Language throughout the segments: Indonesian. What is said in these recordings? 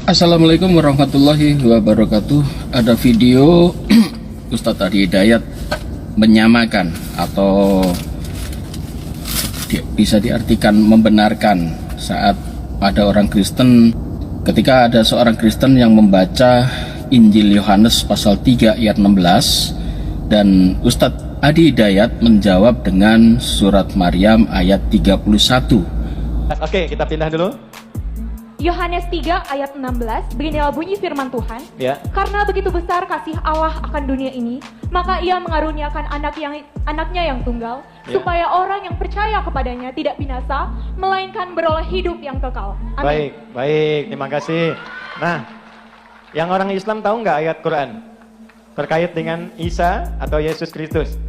Assalamualaikum warahmatullahi wabarakatuh. Ada video Ustadz Adi Hidayat menyamakan atau bisa diartikan membenarkan saat ada orang Kristen, ketika ada seorang Kristen yang membaca Injil Yohanes pasal 3 ayat 16 dan Ustadz Adi Hidayat menjawab dengan surat Maryam ayat 31. Oke, kita pindah dulu. Yohanes 3 ayat 16, beginilah bunyi firman Tuhan. Ya. Karena begitu besar kasih Allah akan dunia ini, maka Ia mengaruniakan anaknya yang tunggal, supaya orang yang percaya kepadanya tidak binasa, melainkan beroleh hidup yang kekal. Amin. Baik, terima kasih. Nah, yang orang Islam tahu nggak ayat Quran terkait dengan Isa atau Yesus Kristus?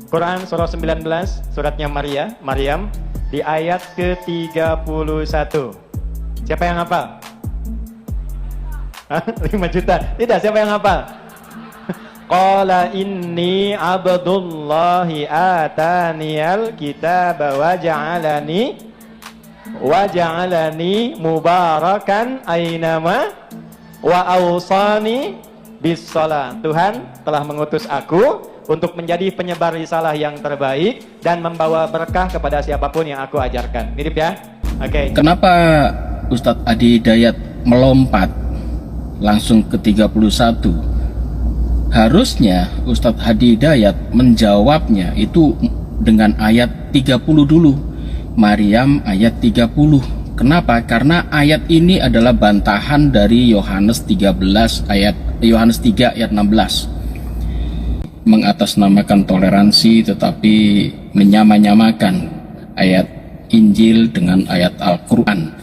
Quran surah 19, suratnya Maryam, di ayat ke-31. Siapa yang hafal? 5 juta. Tidak, siapa yang hafal? Qala inni abdullahi ataniyal kitaba wa ja'alani mubarakan ainama wa awsani bis shalah. Tuhan telah mengutus aku untuk menjadi penyebar risalah yang terbaik dan membawa berkah kepada siapapun yang aku ajarkan. Mirip ya? Oke. Kenapa Ustadz Adi Hidayat melompat langsung ke 31? Harusnya Ustadz Adi Hidayat menjawabnya itu dengan ayat 30 dulu. Maryam ayat 30. Kenapa? Karena ayat ini adalah bantahan dari Yohanes 3 ayat 16. Mengatasnamakan toleransi tetapi menyamakan ayat Injil dengan ayat Al-Quran.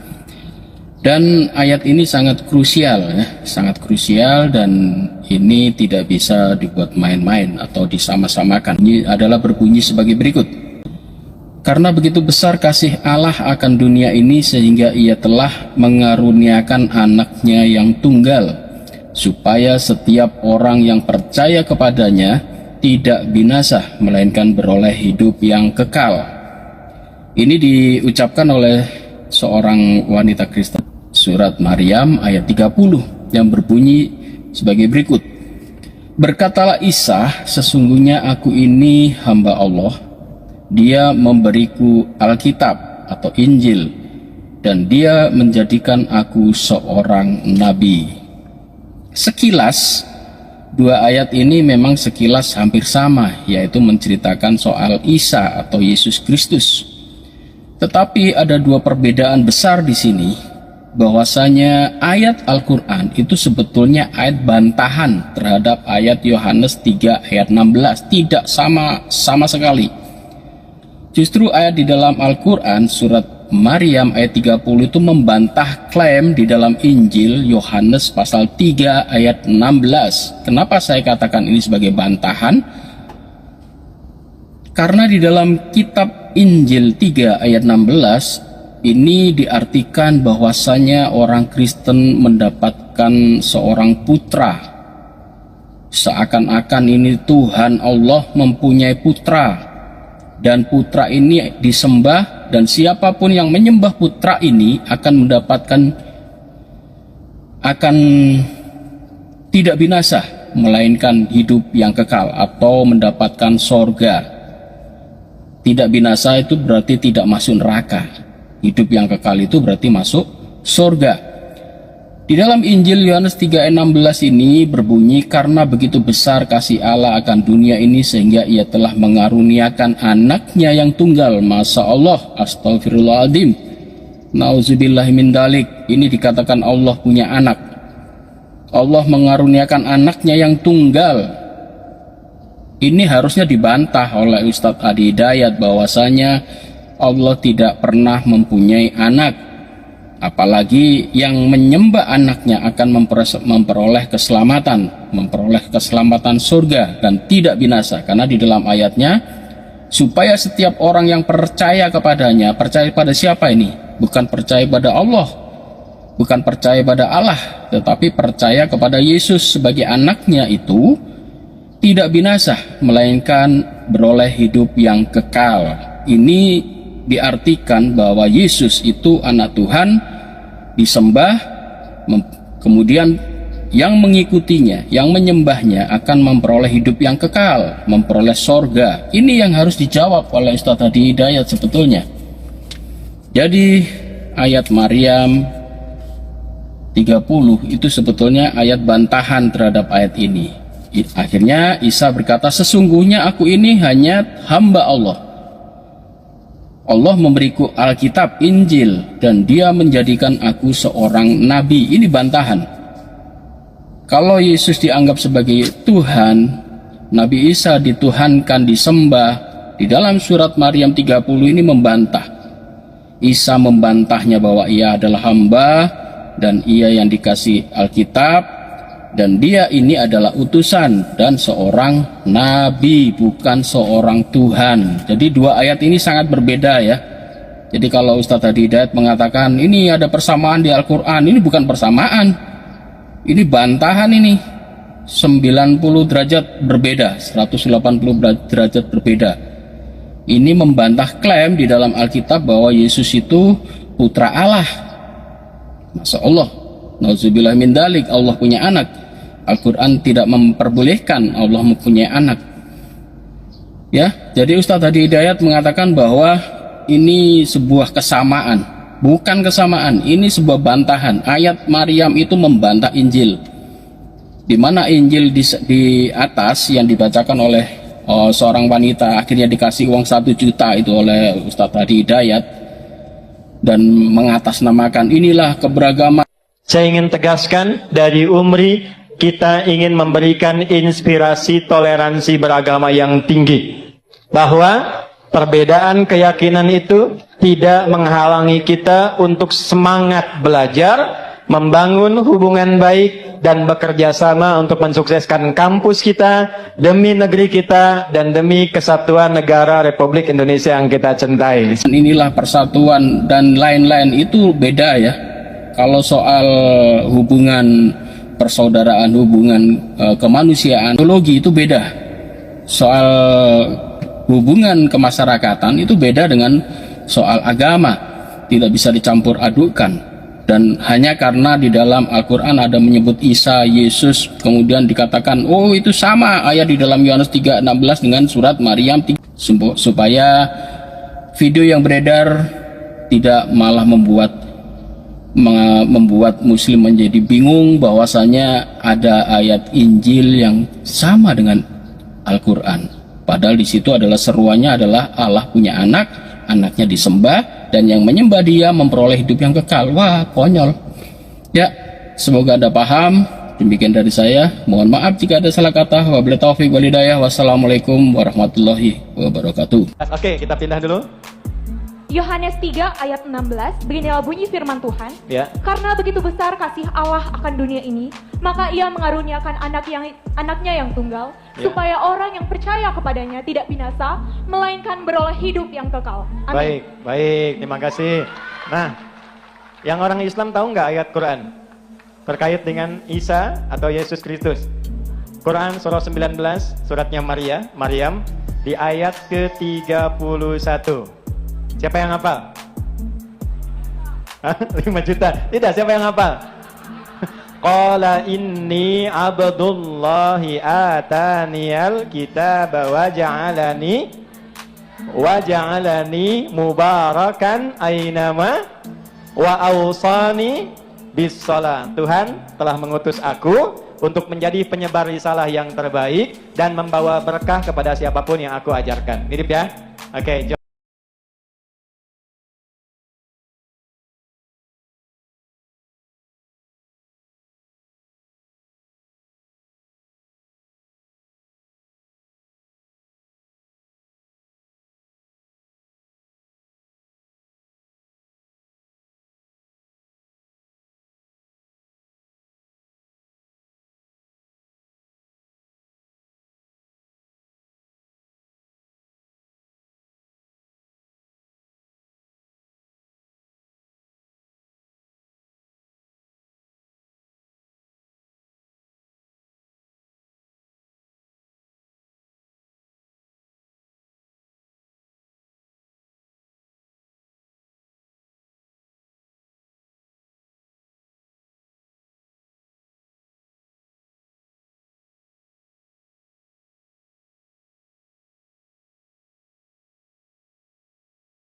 Dan ayat ini sangat krusial dan ini tidak bisa dibuat main-main atau disama-samakan. Ini adalah berbunyi sebagai berikut. Karena begitu besar kasih Allah akan dunia ini sehingga Ia telah mengaruniakan anaknya yang tunggal, supaya setiap orang yang percaya kepadanya tidak binasa, melainkan beroleh hidup yang kekal. Ini diucapkan oleh seorang wanita Kristen. Surat Maryam ayat 30 yang berbunyi sebagai berikut. Berkatalah Isa, sesungguhnya aku ini hamba Allah. Dia memberiku Alkitab atau Injil dan Dia menjadikan aku seorang nabi. Sekilas dua ayat ini memang sekilas hampir sama, yaitu menceritakan soal Isa atau Yesus Kristus. Tetapi ada dua perbedaan besar di sini, bahwasanya ayat Al-Quran itu sebetulnya ayat bantahan terhadap ayat Yohanes 3 ayat 16, tidak sama sekali. Justru ayat di dalam Al-Quran surat Maryam ayat 30 itu membantah klaim di dalam Injil Yohanes pasal 3 ayat 16. Kenapa saya katakan ini sebagai bantahan? Karena di dalam kitab Injil 3 ayat 16 ini diartikan bahwasanya orang Kristen mendapatkan seorang putra. Seakan-akan ini Tuhan Allah mempunyai putra, dan putra ini disembah, dan siapapun yang menyembah putra ini akan tidak binasa, melainkan hidup yang kekal atau mendapatkan sorga. Tidak binasa itu berarti tidak masuk neraka. Hidup yang kekal itu berarti masuk surga. Di dalam Injil Yohanes 3 ayat 16 ini berbunyi, karena begitu besar kasih Allah akan dunia ini sehingga Ia telah mengaruniakan anaknya yang tunggal. Masya Allah, astagfirullahaladzim, nauzubillahi min dalik. Ini dikatakan Allah punya anak. Allah mengaruniakan anaknya yang tunggal. Ini harusnya dibantah oleh Ustadz Adi Hidayat bahwasanya Allah tidak pernah mempunyai anak, apalagi yang menyembah anaknya akan memperoleh keselamatan surga dan tidak binasa. Karena di dalam ayatnya, supaya setiap orang yang percaya kepadanya, percaya pada siapa ini? Bukan percaya pada Allah, bukan percaya pada Allah, tetapi percaya kepada Yesus sebagai anaknya itu tidak binasa, melainkan beroleh hidup yang kekal. Ini diartikan bahwa Yesus itu anak Tuhan, disembah, Kemudian yang mengikutinya, yang menyembahnya akan memperoleh hidup yang kekal, memperoleh sorga. Ini yang harus dijawab oleh Ustaz Hadi Hidayat sebetulnya. Jadi ayat Maryam 30 itu sebetulnya ayat bantahan terhadap ayat ini. Akhirnya Isa berkata, sesungguhnya aku ini hanya hamba Allah. Allah memberiku Alkitab, Injil, dan dia menjadikan aku seorang nabi. Ini bantahan. Kalau Yesus dianggap sebagai Tuhan, Nabi Isa dituhankan, disembah. Di dalam surat Maryam 30 ini membantah. Isa membantahnya bahwa ia adalah hamba dan ia yang dikasih Alkitab, dan dia ini adalah utusan dan seorang nabi, bukan seorang Tuhan. Jadi dua ayat ini sangat berbeda ya. Jadi kalau Ustadz Hadi Hidayat mengatakan ini ada persamaan di Al-Quran, ini bukan persamaan. Ini bantahan ini. 90 derajat berbeda, 180 derajat berbeda. Ini membantah klaim di dalam Alkitab bahwa Yesus itu putra Allah. Masya Allah, nauzubillah min dalik, Allah punya anak. Al-Quran tidak memperbolehkan Allah mempunyai anak. Ya, jadi Ustadz Hadi Hidayat mengatakan bahwa ini sebuah kesamaan. Bukan kesamaan, ini sebuah bantahan. Ayat Maryam itu membantah Injil. Di mana Injil di atas yang dibacakan oleh seorang wanita, akhirnya dikasih uang 1 juta itu oleh Ustadz Hadi Hidayat, dan mengatasnamakan inilah keberagaman. Saya ingin tegaskan, dari Umri kita ingin memberikan inspirasi toleransi beragama yang tinggi, bahwa perbedaan keyakinan itu tidak menghalangi kita untuk semangat belajar, membangun hubungan baik, dan bekerja sama untuk mensukseskan kampus kita, demi negeri kita, dan demi kesatuan negara Republik Indonesia yang kita cintai. Inilah persatuan dan lain-lain itu beda ya. Kalau soal hubungan persaudaraan, hubungan kemanusiaan, teologi itu beda. Soal hubungan kemasyarakatan itu beda dengan soal agama, tidak bisa dicampur adukkan. Dan hanya karena di dalam Al-Quran ada menyebut Isa, Yesus, kemudian dikatakan oh itu sama ayat di dalam Yohanes 3:16 dengan surat Maryam 3, supaya video yang beredar tidak malah membuat muslim menjadi bingung bahwasanya ada ayat Injil yang sama dengan Al-Quran. Padahal di situ adalah seruannya adalah Allah punya anak, anaknya disembah, dan yang menyembah dia memperoleh hidup yang kekal. Wah, konyol. Ya, semoga Anda paham. Demikian dari saya. Mohon maaf jika ada salah kata. Wabillahi taufiq wal hidayah. Wassalamualaikum warahmatullahi wabarakatuh. Oke, kita pindah dulu. Yohanes 3 ayat 16, beginilah bunyi firman Tuhan. Ya. Karena begitu besar kasih Allah akan dunia ini, maka ia mengaruniakan anaknya yang tunggal, Ya. supaya orang yang percaya kepadanya tidak binasa, melainkan beroleh hidup yang kekal. Amin. Baik, terima kasih. Nah, yang orang Islam tahu nggak ayat Quran terkait dengan Isa atau Yesus Kristus? Quran surah 19, suratnya Maryam, di ayat ke-31. Siapa yang hafal? 5 juta. Tidak, siapa yang hafal? Qala inni abdullahi ataniyal kitaba wa ja'alani mubarakan ainama wa awsani bis shalah. Tuhan telah mengutus aku untuk menjadi penyebar risalah yang terbaik dan membawa berkah kepada siapapun yang aku ajarkan. Mirip ya? Oke,